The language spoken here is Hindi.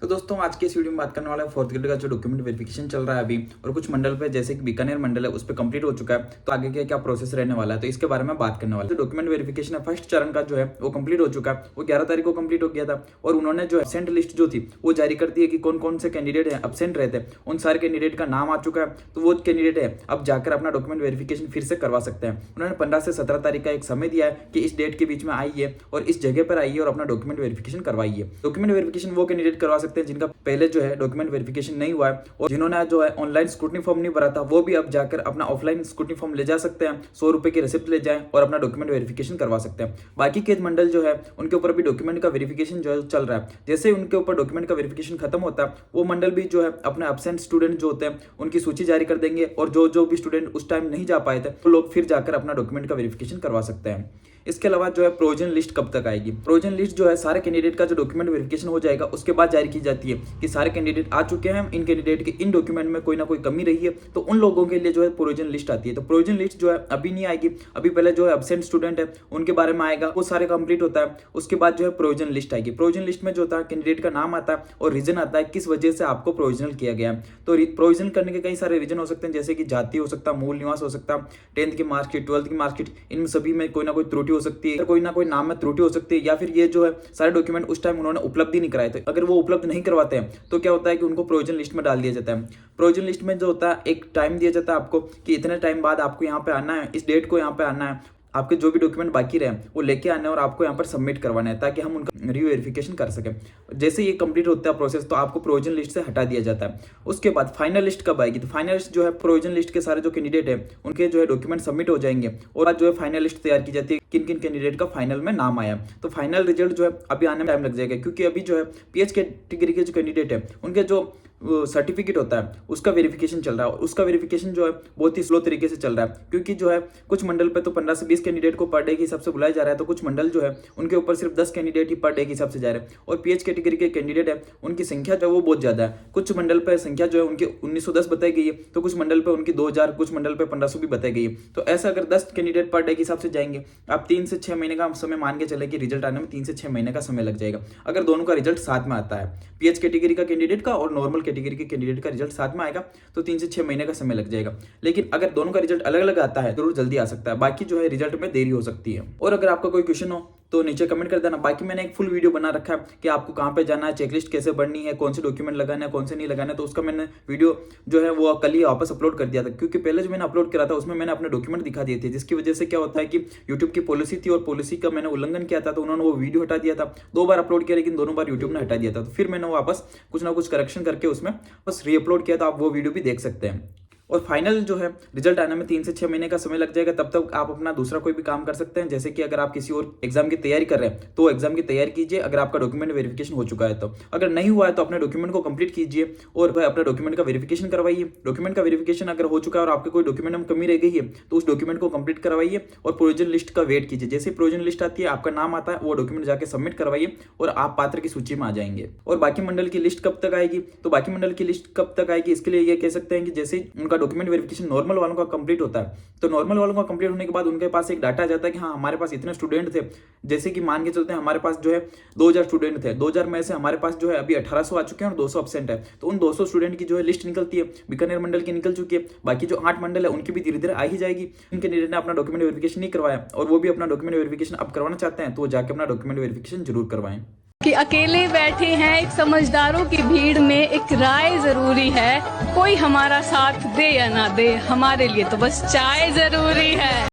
तो दोस्तों आज के इस वीडियो में बात करने वाला है फोर्थ ग्रेड का जो डॉक्यूमेंट वेरिफिकेशन चल रहा है अभी और कुछ मंडल पे जैसे कि बीकानेर मंडल है उस पर कंप्लीट हो चुका है। तो आगे क्या प्रोसेस रहने वाला है तो इसके बारे में बात करने वाला है। तो डॉक्यूमेंट वेरिफिकेशन है फर्स्ट चरण का जो है वो कंप्लीट हो चुका है। वो 11 तारीख को कंप्लीट हो गया था और उन्होंने जो एब्सेंट लिस्ट जो थी वो जारी कर दी है कि कौन कौन से कैंडिडेट है एब्सेंट रहते हैं। उन सारे कैंडिडेट का नाम आ चुका है। तो वो कैंडिडेट है अब जाकर अपना डॉक्यूमेंट वेरिफिकेशन फिर से करवा सकते हैं। उन्होंने 15 से 17 तारीख का एक समय दिया है कि इस डेट के बीच में आइए और इस जगह पर आइए और अपना डॉक्यूमेंट वेरिफिकेशन करवाइए। डॉक्यूमेंट वेरिफिकेशन वो कैंडिडेट करवा सकते हैं जिनका पहले जो है डॉक्यूमेंट वेरिफिकेशन नहीं हुआ है और जिन्होंने जो है ऑनलाइन स्क्रूटनी फॉर्म नहीं भरा था वो भी अब जाकर अपना ऑफलाइन स्क्रूटनी फॉर्म ले जा सकते हैं। 100 रुपए की रिसिप्ट ले जाएं और अपना डॉक्यूमेंट वेरिफिकेशन करवा सकते हैं। बाकी के मंडल जो है उनके ऊपर भी डॉक्यूमेंट का वेरिफिकेशन जो है चल रहा है। जैसे उनके ऊपर डॉक्यूमेंट का वेरिफिकेशन खत्म होता है वो मंडल भी जो है अपने एब्सेंट स्टूडेंट जो होते हैं उनकी सूची जारी कर देंगे और जो भी स्टूडेंट उस टाइम नहीं जा पाए थे वो लोग फिर जाकर अपना डॉक्यूमेंट का वेरिफिकेशन करवा सकते हैं। इसके अलावा जो है प्रोविजन लिस्ट कब तक आएगी? प्रोविजन लिस्ट जो है सारे कैंडिडेट का जो डॉक्यूमेंट वेरिफिकेशन हो जाएगा उसके बाद जारी की जाती है कि सारे कैंडिडेट आ चुके हैं, इन कैंडिडेट के इन डॉक्यूमेंट में कोई ना कोई कमी रही है तो उन लोगों के लिए जो है प्रोविजन लिस्ट आती है। तो प्रोविजन लिस्ट जो है अभी नहीं आएगी, अभी पहले जो है एब्सेंट स्टूडेंट है उनके बारे में आएगा, वो सारे कंप्लीट होता है उसके बाद जो है प्रोविजन लिस्ट आएगी। प्रोविजन लिस्ट में जो होता है कैंडिडेट का नाम आता है और रीजन आता है किस वजह से आपको प्रोविजनल किया गया है। तो प्रोविजन करने के कई सारे रीजन हो सकते हैं जैसे कि जाति हो सकता है, मूल निवास हो सकता है, 10th की मार्कशीट, 12th की मार्कशीट, इन सभी में कोई ना कोई त्रुटि हो सकती है, कोई नाम में त्रुटि हो सकती है या फिर ये जो है सारे डॉक्यूमेंट उस टाइम उन्होंने उपलब्ध ही नहीं कराए थे। अगर वो उपलब्ध नहीं करवाते हैं तो क्या होता है कि उनको प्रोविजन लिस्ट में डाल दिया जाता है। प्रोविजन लिस्ट में जो होता है एक टाइम दिया जाता है आपको कि इतने टाइम बाद आपको यहाँ पे आना है, इस डेट को यहाँ पे आना है, आपके जो भी डॉक्यूमेंट बाकी रहे वो लेके आने और आपको यहाँ पर सबमिट करवाना है ताकि हम उनका रीवेरिफिकेशन कर सकें। जैसे ये कंप्लीट होता है प्रोसेस तो आपको प्रोविजन लिस्ट से हटा दिया जाता है। उसके बाद फाइनल लिस्ट कब आएगी? तो फाइनल लिस्ट जो है प्रोविजन लिस्ट के सारे जो कैंडिडेट है उनके जो है डॉक्यूमेंट सबमिट हो जाएंगे और आज जो है फाइनल लिस्ट तैयार की जाती है किन किन कैंडिडेट का फाइनल में नाम आया। तो फाइनल रिजल्ट जो है अभी आने में टाइम लग जाएगा क्योंकि अभी जो है पीएच कैटेगरी के जो कैंडिडेट है उनके जो सर्टिफिकेट होता है उसका वेरिफिकेशन चल रहा है और उसका वेरिफिकेशन जो है बहुत ही स्लो तरीके से चल रहा है क्योंकि जो है कुछ मंडल पे तो 15 से 20 कैंडिडेट को पर डे के हिसाब से बुलाया जा रहा है, तो कुछ मंडल जो है उनके ऊपर सिर्फ 10 कैंडिडेट ही पर डे के हिसाब से जा रहे हैं और पीएच कैटेगरी के कैंडिडेट है उनकी संख्या जो है वो बहुत ज्यादा है। कुछ मंडल पर संख्या जो है उनकी 1910 बताई गई है तो कुछ मंडल पर उनकी 2000, कुछ मंडल पर 1500 भी बताई गई है। तो ऐसा अगर 10 कैंडिडेट पर डे के हिसाब से जाएंगे आप 3 से 6 महीने का समय मान के चले कि रिजल्ट आने में 3 से 6 महीने का समय लग जाएगा अगर दोनों का रिजल्ट साथ में आता है, पीएच कैटेगरी का कैंडिडेट का और नॉर्मल कैटेगरी के कैंडिडेट का रिजल्ट साथ में आएगा तो 3 से 6 महीने का समय लग जाएगा। लेकिन अगर दोनों का रिजल्ट अलग अलग आता है जरूर जल्दी आ सकता है, बाकी जो है रिजल्ट में देरी हो सकती है। और अगर आपका कोई क्वेश्चन हो तो नीचे कमेंट कर देना। बाकी मैंने एक फुल वीडियो बना रखा है कि आपको कहाँ पे जाना है, चेकलिस्ट कैसे बढ़नी है, कौन से डॉक्यूमेंट लगाना है, कौन से नहीं लगाना है, तो उसका मैंने वीडियो जो है वो कल ही वापस अपलोड कर दिया था क्योंकि पहले जो मैंने अपलोड करा था उसमें मैंने अपने डॉक्यूमेंट दिखा दिए थे जिसकी वजह से क्या होता है कि यूट्यूब की पॉलिसी थी और पॉलिसी का मैंने उल्लंघन किया था तो उन्होंने वो वीडियो हटा दिया था। 2 बार अपलोड किया लेकिन दोनों बार यूट्यूब ने हटा दिया था तो फिर मैंने वापस कुछ ना कुछ करेक्शन करके उसमें बस रीअपलोड किया था। आप वो वीडियो भी देख सकते हैं। और फाइनल जो है रिजल्ट आने में 3 से 6 महीने का समय लग जाएगा। तब तक आप अपना दूसरा कोई भी काम कर सकते हैं जैसे कि अगर आप किसी और एग्जाम की तैयारी कर रहे हैं तो एग्जाम की तैयारी कीजिए अगर आपका डॉक्यूमेंट वेरिफिकेशन हो चुका है तो। अगर नहीं हुआ है तो अपने डॉक्यूमेंट को कंप्लीट कीजिए और अपने डॉक्यूमेंट का वेरिफिकेशन करवाइए। डॉक्यूमेंट का वेरिफिकेशन अगर हो चुका है और आपके कोई डॉक्यूमेंट में कमी रह गई है तो उस डॉक्यूमेंट को कंप्लीट करवाइए और प्रोविजन लिस्ट का वेट कीजिए। जैसे प्रोविजन लिस्ट आती है आपका नाम आता है वो डॉक्यूमेंट जाकर सबमिट करवाइए और आप पात्र की सूची में आ जाएंगे। और बाकी मंडल की लिस्ट कब तक आएगी? तो बाकी मंडल की लिस्ट कब तक आएगी इसके लिए ये कह सकते हैं कि जैसे उनका डॉक्यूमेंट वेरिफिकेशन नॉर्मल वालों का कंप्लीट होता है तो नॉर्मल वालों का कंप्लीट होने के बाद उनके पास एक डाटा आ जाता है कि हाँ हमारे पास इतने स्टूडेंट थे। जैसे कि मान के चलते हैं हमारे पास जो है 2000 स्टूडेंट थे, 2000 में से हमारे पास जो है अभी 1800 आ चुके हैं और 200 एब्सेंट है तो उन 200 स्टूडेंट की जो है लिस्ट निकलती है। बीकानेर मंडल की निकल चुकी है, बाकी जो 8 मंडल है उनकी भी धीरे धीरे आ ही जाएगी। उन कैंडिडेट ने अपना डॉक्यूमेंट वेरिफिकेशन नहीं करवाया और वो भी अपना डॉक्यूमेंट वेरिफिकेशन अब करवाना चाहते हैं तो वो जाकर अपना डॉक्यूमेंट वेरिफिकेशन जरूर करवाएं। कि अकेले बैठे हैं एक समझदारों की भीड़ में एक राय जरूरी है, कोई हमारा साथ दे या ना दे हमारे लिए तो बस चाय जरूरी है।